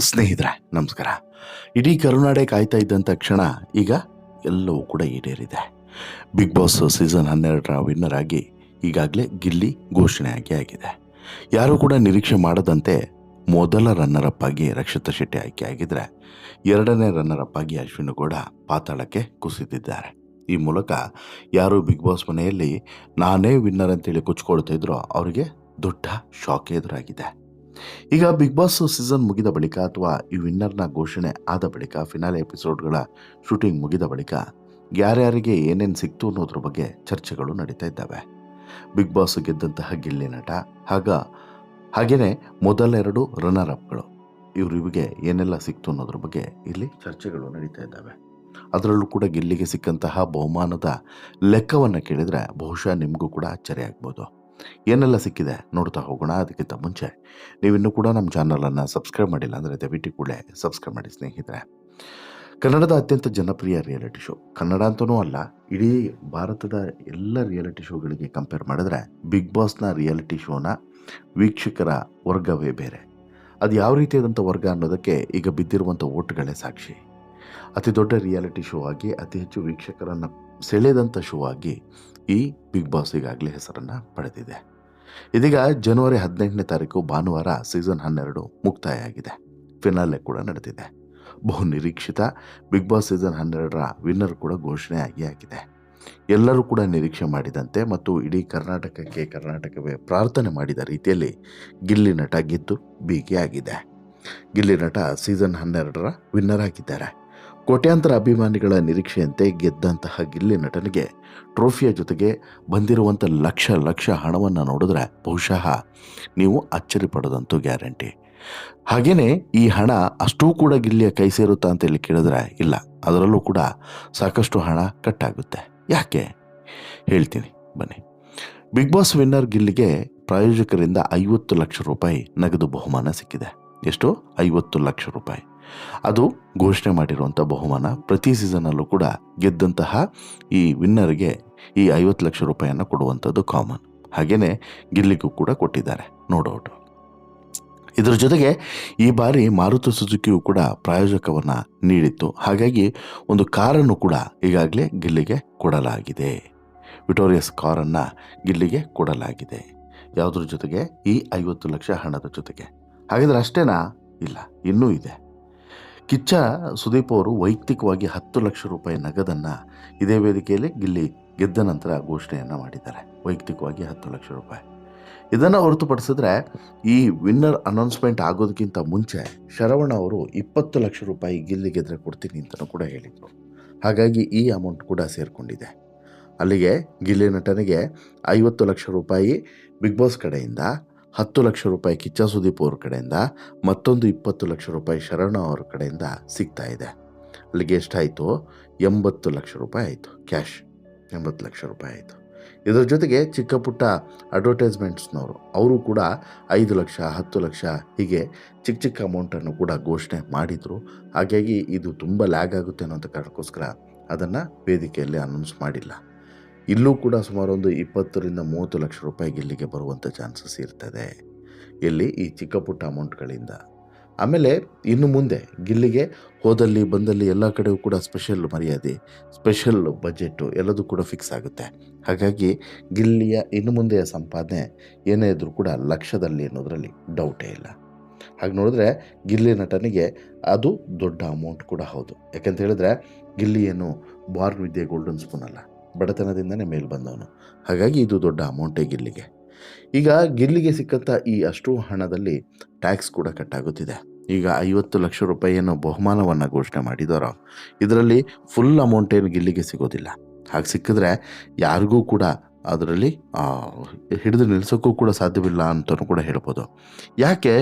ಸ್ನೇಹಿತರೆ ನಮಸ್ಕಾರ. ಇಡೀ ಕರುನಾಡೆ ಕಾಯ್ತಾ ಇದ್ದಂಥ ಕ್ಷಣ ಈಗ ಎಲ್ಲವೂ ಕೂಡ ಈಡೇರಿದೆ. ಬಿಗ್ ಬಾಸ್ ಸೀಸನ್ 12ರ ವಿನ್ನರ್ ಆಗಿ ಈಗಾಗಲೇ ಗಿಲ್ಲಿ ಘೋಷಣೆಯಾಗಿ ಆಗಿದೆ. ಯಾರೂ ಕೂಡ ನಿರೀಕ್ಷೆ ಮಾಡದಂತೆ ಮೊದಲ ರನ್ನರ್ ಅಪ್ ಆಗಿ ರಕ್ಷಿತಾ ಶೆಟ್ಟಿ ಆಯ್ಕೆ ಆಗಿದ್ರೆ, ಎರಡನೇ ರನ್ನರ್ ಅಪ್ ಆಗಿ ಅಶ್ವಿನ್ ಗೌಡ ಪಾತಾಳಕ್ಕೆ ಕುಸಿದಿದ್ದಾರೆ. ಈ ಮೂಲಕ ಯಾರು ಬಿಗ್ ಬಾಸ್ ಮನೆಯಲ್ಲಿ ನಾನೇ ವಿನ್ನರ್ ಅಂತೇಳಿ ಕೊಚ್ಕೊಳ್ತಾ ಇದ್ರೋ ಅವರಿಗೆ ದೊಡ್ಡ ಶಾಕ್ ಎದುರಾಗಿದೆ. ಈಗ ಬಿಗ್ ಬಾಸ್ ಸೀಸನ್ ಮುಗಿದ ಬಳಿಕ ಅಥವಾ ಈ ವಿನ್ನರ್ನ ಘೋಷಣೆ ಆದ ಬಳಿಕ ಫಿನಾಲೆ ಎಪಿಸೋಡ್ಗಳ ಶೂಟಿಂಗ್ ಮುಗಿದ ಬಳಿಕ ಯಾರ್ಯಾರಿಗೆ ಏನೇನು ಸಿಕ್ತು ಅನ್ನೋದ್ರ ಬಗ್ಗೆ ಚರ್ಚೆಗಳು ನಡೀತಾ ಇದ್ದಾವೆ. ಬಿಗ್ ಬಾಸ್ ಗೆದ್ದಂತಹ ಗಿಲ್ಲಿ ನಟ ಹಾಗೇನೆ ಮೊದಲೆರಡು ರನ್ನರ್ ಅಪ್ಗಳು ಇವರಿಗೆ ಏನೆಲ್ಲ ಸಿಕ್ತು ಅನ್ನೋದ್ರ ಬಗ್ಗೆ ಇಲ್ಲಿ ಚರ್ಚೆಗಳು ನಡೀತಾ ಇದ್ದಾವೆ. ಅದರಲ್ಲೂ ಕೂಡ ಗಿಲ್ಲಿಗೆ ಸಿಕ್ಕಂತಹ ಬಹುಮಾನದ ಲೆಕ್ಕವನ್ನು ಕೇಳಿದರೆ ಬಹುಶಃ ನಿಮಗೂ ಕೂಡ ಅಚ್ಚರಿ ಆಗ್ಬೋದು. ಏನೆಲ್ಲ ಸಿಕ್ಕಿದೆ ನೋಡ್ತಾ ಹೋಗೋಣ. ಅದಕ್ಕಿಂತ ಮುಂಚೆ ನೀವಿನ್ನೂ ಕೂಡ ನಮ್ಮ ಚಾನಲನ್ನು ಸಬ್ಸ್ಕ್ರೈಬ್ ಮಾಡಿಲ್ಲ ಅಂದರೆ ದಯವಿಟ್ಟು ಕೂಡಲೇ ಸಬ್ಸ್ಕ್ರೈಬ್ ಮಾಡಿ ಸ್ನೇಹಿತರೆ. ಕನ್ನಡದ ಅತ್ಯಂತ ಜನಪ್ರಿಯ ರಿಯಾಲಿಟಿ ಶೋ, ಕನ್ನಡ ಅಂತನೂ ಅಲ್ಲ, ಇಡೀ ಭಾರತದ ಎಲ್ಲ ರಿಯಾಲಿಟಿ ಶೋಗಳಿಗೆ ಕಂಪೇರ್ ಮಾಡಿದ್ರೆ ಬಿಗ್ ಬಾಸ್ನ ರಿಯಾಲಿಟಿ ಶೋನ ವೀಕ್ಷಕರ ವರ್ಗವೇ ಬೇರೆ. ಅದು ಯಾವ ರೀತಿಯಾದಂಥ ವರ್ಗ ಅನ್ನೋದಕ್ಕೆ ಈಗ ಬಿದ್ದಿರುವಂಥ ಓಟ್ಗಳೇ ಸಾಕ್ಷಿ. ಅತಿ ದೊಡ್ಡ ರಿಯಾಲಿಟಿ ಶೋ ಆಗಿ ಅತಿ ಹೆಚ್ಚು ವೀಕ್ಷಕರನ್ನು ಸೆಳೆದಂಥ ಶೋ ಆಗಿ ಈ ಬಿಗ್ ಬಾಸ್ ಈಗಾಗಲೇ ಹೆಸರನ್ನು ಪಡೆದಿದೆ. ಇದೀಗ ಜನವರಿ 18ನೇ ತಾರೀಕು ಭಾನುವಾರ ಸೀಸನ್ 12 ಮುಕ್ತಾಯ ಆಗಿದೆ. ಫಿನಾಲೆ ಕೂಡ ನಡೆದಿದೆ. ಬಹು ನಿರೀಕ್ಷಿತ ಬಿಗ್ ಬಾಸ್ ಸೀಸನ್ 12ರ ವಿನ್ನರ್ ಕೂಡ ಘೋಷಣೆ ಆಗಿದೆ. ಎಲ್ಲರೂ ಕೂಡ ನಿರೀಕ್ಷೆ ಮಾಡಿದಂತೆ ಮತ್ತು ಇಡೀ ಕರ್ನಾಟಕವೇ ಪ್ರಾರ್ಥನೆ ಮಾಡಿದ ರೀತಿಯಲ್ಲಿ ಗಿಲ್ಲಿ ನಟ ಗೆದ್ದು ಬೀಗಿಯಾಗಿದೆ. ಗಿಲ್ಲಿ ನಟ ಸೀಸನ್ 12ರ ವಿನ್ನರ್ ಆಗಿದ್ದಾರೆ. ಕೋಟ್ಯಾಂತರ ಅಭಿಮಾನಿಗಳ ನಿರೀಕ್ಷೆಯಂತೆ ಗೆದ್ದಂತಹ ಗಿಲ್ಲಿ ನಟನಿಗೆ ಟ್ರೋಫಿಯ ಜೊತೆಗೆ ಬಂದಿರುವಂಥ ಲಕ್ಷ ಹಣವನ್ನು ನೋಡಿದ್ರೆ ಬಹುಶಃ ನೀವು ಅಚ್ಚರಿ ಪಡೋದಂತೂ ಗ್ಯಾರಂಟಿ. ಹಾಗೆಯೇ ಈ ಹಣ ಅಷ್ಟೂ ಕೂಡ ಗಿಲ್ಲಿಯ ಕೈ ಸೇರುತ್ತಾ ಅಂತೇಳಿ ಕೇಳಿದ್ರೆ ಇಲ್ಲ, ಅದರಲ್ಲೂ ಕೂಡ ಸಾಕಷ್ಟು ಹಣ ಕಟ್ಟಾಗುತ್ತೆ. ಯಾಕೆ ಹೇಳ್ತೀನಿ ಬನ್ನಿ. ಬಿಗ್ ಬಾಸ್ ವಿನ್ನರ್ ಗಿಲ್ಲಿಗೆ ಪ್ರಾಯೋಜಕರಿಂದ 50 ಲಕ್ಷ ರೂಪಾಯಿ ನಗದು ಬಹುಮಾನ ಸಿಕ್ಕಿದೆ. ಎಷ್ಟು? 50 ಲಕ್ಷ ರೂಪಾಯಿ. ಅದು ಘೋಷಣೆ ಮಾಡಿರುವಂಥ ಬಹುಮಾನ. ಪ್ರತಿ ಸೀಸನಲ್ಲೂ ಕೂಡ ಗೆದ್ದಂತಹ ಈ ವಿನ್ನರ್ಗೆ ಈ 50 ಲಕ್ಷ ರೂಪಾಯಿಯನ್ನು ಕೊಡುವಂಥದ್ದು ಕಾಮನ್. ಹಾಗೆಯೇ ಗಿಲ್ಲಿಗೂ ಕೂಡ ಕೊಟ್ಟಿದ್ದಾರೆ, ನೋ ಡೌಟು. ಇದರ ಜೊತೆಗೆ ಈ ಬಾರಿ ಮಾರುತಿ ಸುಜುಕಿಯು ಕೂಡ ಪ್ರಾಯೋಜಕವನ್ನು ನೀಡಿತ್ತು. ಹಾಗಾಗಿ ಒಂದು ಕಾರನ್ನು ಕೂಡ ಈಗಾಗಲೇ ಗಿಲ್ಲಿಗೆ ಕೊಡಲಾಗಿದೆ. ವಿಟೋರಿಯಸ್ ಕಾರನ್ನು ಗಿಲ್ಲಿಗೆ ಕೊಡಲಾಗಿದೆ. ಯಾವುದ್ರ ಜೊತೆಗೆ? ಈ 50 ಲಕ್ಷ ಹಣದ ಜೊತೆಗೆ. ಹಾಗಿದ್ರೆ ಅಷ್ಟೇನಾ? ಇಲ್ಲ, ಇನ್ನೂ ಇದೆ. ಕಿಚ್ಚ ಸುದೀಪ್ ಅವರು ವೈಯಕ್ತಿಕವಾಗಿ 10 ಲಕ್ಷ ರೂಪಾಯಿ ನಗದನ್ನು ಇದೇ ವೇದಿಕೆಯಲ್ಲಿ ಗಿಲ್ಲಿ ಗೆದ್ದ ನಂತರ ಘೋಷಣೆಯನ್ನು ಮಾಡಿದ್ದಾರೆ. ವೈಯಕ್ತಿಕವಾಗಿ 10 ಲಕ್ಷ ರೂಪಾಯಿ. ಇದನ್ನು ಹೊರತುಪಡಿಸಿದ್ರೆ ಈ ವಿನ್ನರ್ ಅನೌನ್ಸ್ಮೆಂಟ್ ಆಗೋದಕ್ಕಿಂತ ಮುಂಚೆ ಶರವಣ ಅವರು 20 ಲಕ್ಷ ರೂಪಾಯಿ ಗಿಲ್ಲಿ ಗೆದ್ರೆ ಕೊಡ್ತೀನಿ ಅಂತಲೂ ಕೂಡ ಹೇಳಿದರು. ಹಾಗಾಗಿ ಈ ಅಮೌಂಟ್ ಕೂಡ ಸೇರಿಕೊಂಡಿದೆ. ಅಲ್ಲಿಗೆ ಗಿಲ್ಲಿ ನಟನಿಗೆ 50 ಲಕ್ಷ ರೂಪಾಯಿ ಬಿಗ್ ಬಾಸ್ ಕಡೆಯಿಂದ, 10 ಲಕ್ಷ ರೂಪಾಯಿ ಕಿಚ್ಚ ಸುದೀಪ್ ಅವ್ರ ಕಡೆಯಿಂದ, ಮತ್ತೊಂದು 20 ಲಕ್ಷ ರೂಪಾಯಿ ಶರಣ ಅವ್ರ ಕಡೆಯಿಂದ ಸಿಗ್ತಾ ಇದೆ. ಅಲ್ಲಿಗೆ ಎಷ್ಟಾಯಿತು? 80 ಲಕ್ಷ ರೂಪಾಯಿ ಆಯಿತು. ಕ್ಯಾಶ್ 80 ಲಕ್ಷ ರೂಪಾಯಿ ಆಯಿತು. ಇದರ ಜೊತೆಗೆ ಚಿಕ್ಕ ಪುಟ್ಟ ಅಡ್ವರ್ಟೈಸ್ಮೆಂಟ್ಸ್ನವರು ಅವರು ಕೂಡ 5 ಲಕ್ಷ 10 ಲಕ್ಷ ಹೀಗೆ ಚಿಕ್ಕ ಅಮೌಂಟನ್ನು ಕೂಡ ಘೋಷಣೆ ಮಾಡಿದರು. ಹಾಗಾಗಿ ಇದು ತುಂಬ ಲ್ಯಾಗ್ ಆಗುತ್ತೆ ಅನ್ನೋಂಥ ಕಾರಣಕ್ಕೋಸ್ಕರ ಅದನ್ನು ವೇದಿಕೆಯಲ್ಲಿ ಅನೌನ್ಸ್ ಮಾಡಿಲ್ಲ. ಇಲ್ಲೂ ಕೂಡ ಸುಮಾರು ಒಂದು 20ರಿಂದ 30 ಲಕ್ಷ ರೂಪಾಯಿ ಗಿಲ್ಲಿಗೆ ಬರುವಂಥ ಚಾನ್ಸಸ್ ಇರ್ತದೆ. ಎಲ್ಲಿ? ಈ ಚಿಕ್ಕ ಪುಟ್ಟ ಅಮೌಂಟ್ಗಳಿಂದ. ಆಮೇಲೆ ಇನ್ನು ಮುಂದೆ ಗಿಲ್ಲಿಗೆ ಹೋದಲ್ಲಿ ಬಂದಲ್ಲಿ ಎಲ್ಲ ಕಡೆಯೂ ಕೂಡ ಸ್ಪೆಷಲ್ ಮರ್ಯಾದೆ, ಸ್ಪೆಷಲ್ ಬಜೆಟ್ಟು ಎಲ್ಲದೂ ಕೂಡ ಫಿಕ್ಸ್ ಆಗುತ್ತೆ. ಹಾಗಾಗಿ ಗಿಲ್ಲಿಯ ಇನ್ನು ಮುಂದೆಯ ಸಂಪಾದನೆ ಏನೇ ಇದ್ರೂ ಕೂಡ ಲಕ್ಷದಲ್ಲಿ ಅನ್ನೋದರಲ್ಲಿ ಡೌಟೇ ಇಲ್ಲ. ಹಾಗೆ ನೋಡಿದ್ರೆ ಗಿಲ್ಲಿ ನಟನಿಗೆ ಅದು ದೊಡ್ಡ ಅಮೌಂಟ್ ಕೂಡ ಹೌದು. ಯಾಕಂತ ಹೇಳಿದ್ರೆ ಗಿಲ್ಲಿ ಏನು ಬಾರ್ನ್ ವಿದ್ಯೆ ಗೋಲ್ಡನ್ ಸ್ಪೂನ್ ಅಲ್ಲ, ಬಡತನದಿಂದನೇ ಮೇಲೆ ಬಂದವನು. ಹಾಗಾಗಿ ಇದು ದೊಡ್ಡ ಅಮೌಂಟೇ ಗಿಲ್ಲಿಗೆ. ಈಗ ಗಿಲ್ಲಿಗೆ ಸಿಕ್ಕಂಥ ಈ ಅಷ್ಟು ಹಣದಲ್ಲಿ ಟ್ಯಾಕ್ಸ್ ಕೂಡ ಕಟ್ಟಾಗುತ್ತಿದೆ. ಈಗ 50 ಲಕ್ಷ ರೂಪಾಯಿ ಏನೋ ಬಹುಮಾನವನ್ನು ಘೋಷಣೆ ಮಾಡಿದಾರೋ ಇದರಲ್ಲಿ ಫುಲ್ ಅಮೌಂಟ್ ಏನು ಗಿಲ್ಲಿಗೆ ಸಿಗೋದಿಲ್ಲ. ಹಾಗೆ ಸಿಕ್ಕಿದ್ರೆ ಯಾರಿಗೂ ಕೂಡ ಅದರಲ್ಲಿ ಹಿಡಿದು ನಿಲ್ಲಿಸೋಕ್ಕೂ ಕೂಡ ಸಾಧ್ಯವಿಲ್ಲ ಅಂತಲೂ ಕೂಡ ಹೇಳ್ಬೋದು. ಯಾಕೆ?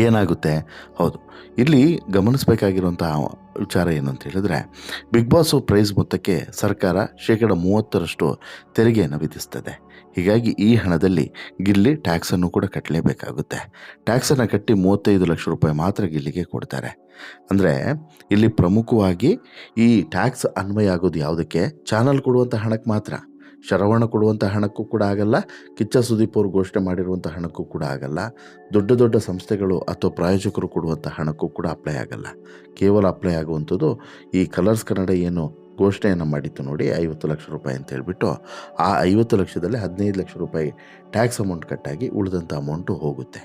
ಏನಾಗುತ್ತೆ? ಹೌದು, ಇಲ್ಲಿ ಗಮನಿಸಬೇಕಾಗಿರುವಂಥ ವಿಚಾರ ಏನಂತ ಹೇಳಿದ್ರೆ, ಬಿಗ್ ಬಾಸ್ ಪ್ರೈಸ್ ಮೊತ್ತಕ್ಕೆ ಸರ್ಕಾರ 30% ತೆರಿಗೆಯನ್ನು ವಿಧಿಸ್ತದೆ. ಹೀಗಾಗಿ ಈ ಹಣದಲ್ಲಿ ಗಿಲ್ಲಿ ಟ್ಯಾಕ್ಸನ್ನು ಕೂಡ ಕಟ್ಟಲೇಬೇಕಾಗುತ್ತೆ. ಟ್ಯಾಕ್ಸನ್ನು ಕಟ್ಟಿ 35 ಲಕ್ಷ ರೂಪಾಯಿ ಮಾತ್ರ ಗಿಲ್ಲಿಗೆ ಕೊಡ್ತಾರೆ. ಅಂದರೆ ಇಲ್ಲಿ ಪ್ರಮುಖವಾಗಿ ಈ ಟ್ಯಾಕ್ಸ್ ಅನ್ವಯ ಆಗೋದು ಯಾವುದಕ್ಕೆ? ಚಾನಲ್ ಕೊಡುವಂಥ ಹಣಕ್ಕೆ ಮಾತ್ರ. ಶರವಣ ಕೊಡುವಂಥ ಹಣಕ್ಕೂ ಕೂಡ ಆಗಲ್ಲ, ಕಿಚ್ಚ ಸುದೀಪ್ ಅವರು ಘೋಷಣೆ ಮಾಡಿರುವಂಥ ಹಣಕ್ಕೂ ಕೂಡ ಆಗಲ್ಲ, ದೊಡ್ಡ ದೊಡ್ಡ ಸಂಸ್ಥೆಗಳು ಅಥವಾ ಪ್ರಾಯೋಜಕರು ಕೊಡುವಂಥ ಹಣಕ್ಕೂ ಕೂಡ ಅಪ್ಲೈ ಆಗಲ್ಲ. ಕೇವಲ ಅಪ್ಲೈ ಆಗುವಂಥದ್ದು ಈ ಕಲರ್ಸ್ ಕನ್ನಡ ಏನು ಘೋಷಣೆಯನ್ನು ಮಾಡಿತ್ತು ನೋಡಿ, 50 ಲಕ್ಷ ರೂಪಾಯಿ ಅಂತ ಹೇಳ್ಬಿಟ್ಟು, ಆ 50 ಲಕ್ಷದಲ್ಲಿ 15 ಲಕ್ಷ ರೂಪಾಯಿ ಟ್ಯಾಕ್ಸ್ ಅಮೌಂಟ್ ಕಟ್ಟಾಗಿ ಉಳಿದಂಥ ಅಮೌಂಟು ಹೋಗುತ್ತೆ.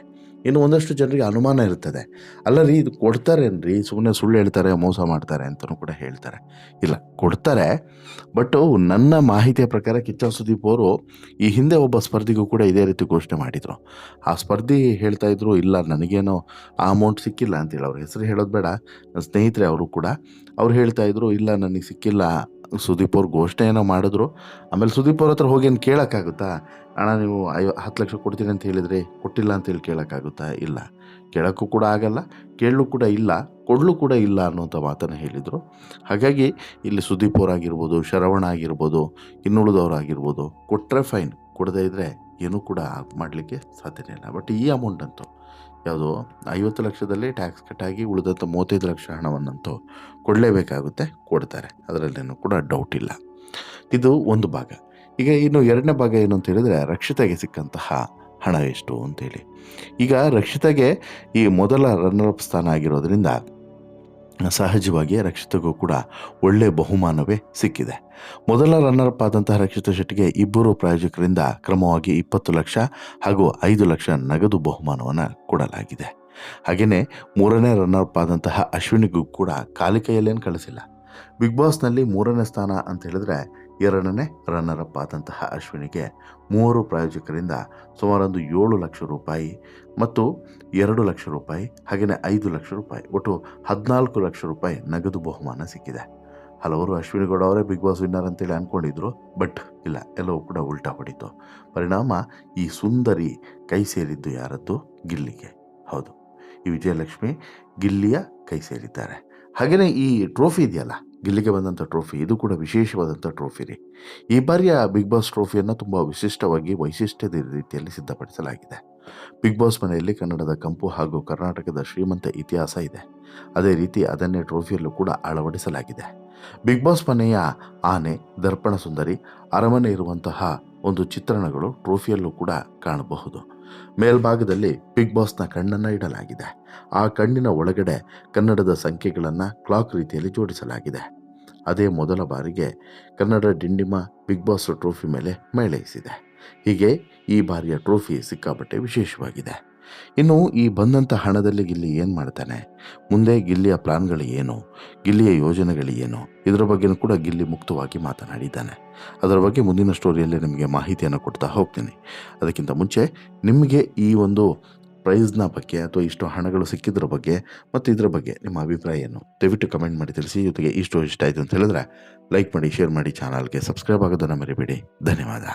ಇನ್ನು ಒಂದಷ್ಟು ಜನರಿಗೆ ಅನುಮಾನ ಇರ್ತದೆ, ಅಲ್ಲ ರೀ ಇದು ಕೊಡ್ತಾರೇನ್ರಿ, ಸುಮ್ಮನೆ ಸುಳ್ಳು ಹೇಳ್ತಾರೆ, ಮೋಸ ಮಾಡ್ತಾರೆ ಅಂತಲೂ ಕೂಡ ಹೇಳ್ತಾರೆ. ಇಲ್ಲ, ಕೊಡ್ತಾರೆ. ಬಟ್ಟು ನನ್ನ ಮಾಹಿತಿಯ ಪ್ರಕಾರ ಕಿಚ್ಚ ಸುದೀಪ್ ಅವರು ಈ ಹಿಂದೆ ಒಬ್ಬ ಸ್ಪರ್ಧಿಗೂ ಕೂಡ ಇದೇ ರೀತಿ ಘೋಷಣೆ ಮಾಡಿದರು. ಆ ಸ್ಪರ್ಧಿ ಹೇಳ್ತಾ ಇದ್ರು, ಇಲ್ಲ ನನಗೇನೋ ಆ ಅಮೌಂಟ್ ಸಿಕ್ಕಿಲ್ಲ ಅಂತೇಳಿ. ಅವ್ರ ಹೆಸರು ಹೇಳೋದು ಬೇಡ, ನನ್ನ ಸ್ನೇಹಿತರೆ ಅವರು ಕೂಡ. ಅವ್ರು ಹೇಳ್ತಾ ಇದ್ರು, ಇಲ್ಲ ನನಗೆ ಸಿಕ್ಕಿಲ್ಲ, ಸುದೀಪ್ ಅವ್ರು ಘೋಷಣೆ ಏನೋ ಮಾಡಿದ್ರು. ಆಮೇಲೆ ಸುದೀಪ್ ಅವ್ರ ಹತ್ರ ಹೋಗಿ ಏನು ಕೇಳೋಕ್ಕಾಗುತ್ತಾ, ಅಣ್ಣ ನೀವು 10 ಲಕ್ಷ ಕೊಡ್ತೀನಿ ಅಂತ ಹೇಳಿದ್ರಿ, ಕೊಟ್ಟಿಲ್ಲ ಅಂತೇಳಿ ಕೇಳೋಕ್ಕಾಗುತ್ತಾ? ಇಲ್ಲ, ಕೇಳೋಕ್ಕೂ ಕೂಡ ಆಗಲ್ಲ, ಕೇಳಲು ಕೂಡ ಇಲ್ಲ, ಕೊಡಲು ಕೂಡ ಇಲ್ಲ ಅನ್ನುವಂಥ ಮಾತನ್ನು ಹೇಳಿದರು. ಹಾಗಾಗಿ ಇಲ್ಲಿ ಸುದೀಪ್ ಅವರಾಗಿರ್ಬೋದು, ಶರವಣ ಆಗಿರ್ಬೋದು, ಇನ್ನುಳಿದವರಾಗಿರ್ಬೋದು, ಕೊಟ್ಟರೆ ಫೈನ್, ಕೊಡದೇ ಇದ್ದರೆ ಏನೂ ಕೂಡ ಮಾಡಲಿಕ್ಕೆ ಸಾಧ್ಯನೇ ಇಲ್ಲ. ಬಟ್ ಈ ಅಮೌಂಟ್ ಅಂತೂ ಯಾವುದು 50 ಲಕ್ಷದಲ್ಲಿ ಟ್ಯಾಕ್ಸ್ ಕಟ್ಟಾಗಿ ಉಳಿದಂಥ 35 ಲಕ್ಷ ಹಣವನ್ನಂತೂ ಕೊಡಲೇಬೇಕಾಗುತ್ತೆ, ಕೊಡ್ತಾರೆ, ಅದರಲ್ಲೇನೂ ಕೂಡ ಡೌಟ್ ಇಲ್ಲ. ಇದು ಒಂದು ಭಾಗ. ಈಗ ಇನ್ನು ಎರಡನೇ ಭಾಗ ಏನು ಅಂತ ಹೇಳಿದರೆ, ರಕ್ಷಿತಾಗೆ ಸಿಕ್ಕಂತಹ ಹಣ ಎಷ್ಟು ಅಂತೇಳಿ. ಈಗ ರಕ್ಷಿತಾಗೆ ಈ ಮೊದಲ ರನ್ನರ್ ಅಪ್ ಸ್ಥಾನ ಆಗಿರೋದ್ರಿಂದ ಸಹಜವಾಗಿ ರಕ್ಷಿತಗೂ ಕೂಡ ಒಳ್ಳೆಯ ಬಹುಮಾನವೇ ಸಿಕ್ಕಿದೆ. ಮೊದಲ ರನ್ನರ್ ಅಪ್ ಆದಂತಹ ರಕ್ಷಿತಾ ಶೆಟ್ಟಿಗೆ ಇಬ್ಬರು ಪ್ರಾಯೋಜಕರಿಂದ ಕ್ರಮವಾಗಿ 20 ಲಕ್ಷ ಹಾಗೂ 5 ಲಕ್ಷ ನಗದು ಬಹುಮಾನವನ್ನು ಕೊಡಲಾಗಿದೆ. ಹಾಗೆಯೇ ಮೂರನೇ ರನ್ನರ್ ಅಪ್ ಆದಂತಹ ಅಶ್ವಿನಿಗೂ ಕೂಡ ಖಾಲಿ ಕೈಯಲ್ಲೇನು ಕಳಿಸಿಲ್ಲ. ಬಿಗ್ ಬಾಸ್ನಲ್ಲಿ 3ನೇ ಸ್ಥಾನ ಅಂತ ಹೇಳಿದ್ರೆ 2ನೇ ರನ್ನರ್ ಅಪ್ ಆದಂತಹ ಅಶ್ವಿನಿಗೆ 3 ಪ್ರಾಯೋಜಕರಿಂದ ಸುಮಾರೊಂದು 7 ಲಕ್ಷ ರೂಪಾಯಿ ಮತ್ತು 2 ಲಕ್ಷ ರೂಪಾಯಿ ಹಾಗೆಯೇ 5 ಲಕ್ಷ ರೂಪಾಯಿ, ಒಟ್ಟು 14 ಲಕ್ಷ ರೂಪಾಯಿ ನಗದು ಬಹುಮಾನ ಸಿಕ್ಕಿದೆ. ಹಲವರು ಅಶ್ವಿನಿ ಗೌಡ ಅವರೇ ಬಿಗ್ ಬಾಸ್ ವಿನ್ನರ್ ಅಂತೇಳಿ ಅಂದ್ಕೊಂಡಿದ್ರು, ಬಟ್ ಇಲ್ಲ, ಎಲ್ಲವೂ ಕೂಡ ಉಲ್ಟಾ ಹೊಡಿತು. ಪರಿಣಾಮ ಈ ಸುಂದರಿ ಕೈ ಸೇರಿದ್ದು ಯಾರದ್ದು? ಗಿಲ್ಲಿಗೆ. ಹೌದು, ಈ ವಿಜಯಲಕ್ಷ್ಮಿ ಗಿಲ್ಲಿಯ ಕೈ ಸೇರಿದ್ದಾರೆ. ಹಾಗೆಯೇ ಈ ಟ್ರೋಫಿ ಇದೆಯಲ್ಲ, ಗಿಲ್ಲಿಗೆ ಬಂದಂಥ ಟ್ರೋಫಿ, ಇದು ಕೂಡ ವಿಶೇಷವಾದಂಥ ಟ್ರೋಫಿ ರೀ. ಈ ಬಾರಿಯ ಬಿಗ್ ಬಾಸ್ ಟ್ರೋಫಿಯನ್ನು ತುಂಬ ವಿಶಿಷ್ಟವಾಗಿ ವೈಶಿಷ್ಟ್ಯದ ರೀತಿಯಲ್ಲಿ ಸಿದ್ಧಪಡಿಸಲಾಗಿದೆ. ಬಿಗ್ ಬಾಸ್ ಮನೆಯಲ್ಲಿ ಕನ್ನಡದ ಕಂಪು ಹಾಗೂ ಕರ್ನಾಟಕದ ಶ್ರೀಮಂತ ಇತಿಹಾಸ ಇದೆ. ಅದೇ ರೀತಿ ಅದನ್ನೇ ಟ್ರೋಫಿಯಲ್ಲೂ ಕೂಡ ಅಳವಡಿಸಲಾಗಿದೆ. ಬಿಗ್ ಬಾಸ್ ಮನೆಯ ಆನೆ, ದರ್ಪಣ ಸುಂದರಿ, ಅರಮನೆ ಇರುವಂತಹ ಒಂದು ಚಿತ್ರಣಗಳು ಟ್ರೋಫಿಯಲ್ಲೂ ಕೂಡ ಕಾಣಬಹುದು. ಮೇಲ್ಭಾಗದಲ್ಲಿ ಬಿಗ್ ಬಾಸ್ನ ಕಣ್ಣನ್ನು ಇಡಲಾಗಿದೆ. ಆ ಕಣ್ಣಿನ ಒಳಗಡೆ ಕನ್ನಡದ ಸಂಖ್ಯೆಗಳನ್ನು ಕ್ಲಾಕ್ ರೀತಿಯಲ್ಲಿ ಜೋಡಿಸಲಾಗಿದೆ. ಅದೇ ಮೊದಲ ಬಾರಿಗೆ ಕನ್ನಡ ಡಿಂಡಿಮ ಬಿಗ್ ಬಾಸ್ ಟ್ರೋಫಿ ಮೇಲೆ ಮೇಳೈಸಿದೆ. ಹೀಗೆ ಈ ಬಾರಿಯ ಟ್ರೋಫಿ ಸಿಕ್ಕಾಪಟ್ಟೆ ವಿಶೇಷವಾಗಿದೆ. ಇನ್ನು ಈ ಬಂದಂಥ ಹಣದಲ್ಲಿ ಗಿಲ್ಲಿ ಏನು ಮಾಡ್ತಾನೆ, ಮುಂದೆ ಗಿಲ್ಲಿಯ ಪ್ಲಾನ್ಗಳು ಏನು, ಗಿಲ್ಲಿಯ ಯೋಜನೆಗಳು ಏನು, ಇದರ ಬಗ್ಗೆನೂ ಕೂಡ ಗಿಲ್ಲಿ ಮುಕ್ತವಾಗಿ ಮಾತನಾಡಿದ್ದಾನೆ. ಅದರ ಬಗ್ಗೆ ಮುಂದಿನ ಸ್ಟೋರಿಯಲ್ಲಿ ನಿಮಗೆ ಮಾಹಿತಿಯನ್ನು ಕೊಡ್ತಾ ಹೋಗ್ತೀನಿ. ಅದಕ್ಕಿಂತ ಮುಂಚೆ ನಿಮಗೆ ಈ ಒಂದು ಪ್ರೈಸ್ನ ಬಗ್ಗೆ ಅಥವಾ ಇಷ್ಟು ಹಣಗಳು ಸಿಕ್ಕಿದ್ರ ಬಗ್ಗೆ ಮತ್ತು ಇದರ ಬಗ್ಗೆ ನಿಮ್ಮ ಅಭಿಪ್ರಾಯ ಏನು, ದಯವಿಟ್ಟು ಕಮೆಂಟ್ ಮಾಡಿ ತಿಳಿಸಿ. ಜೊತೆಗೆ ಈ ಸ್ಟೋರಿ ಇಷ್ಟ ಆಯಿತು ಅಂತ ಹೇಳಿದ್ರೆ ಲೈಕ್ ಮಾಡಿ, ಶೇರ್ ಮಾಡಿ, ಚಾನಲ್ಗೆ ಸಬ್ಸ್ಕ್ರೈಬ್ ಆಗೋದನ್ನು ಮರಿಬೇಡಿ. ಧನ್ಯವಾದ.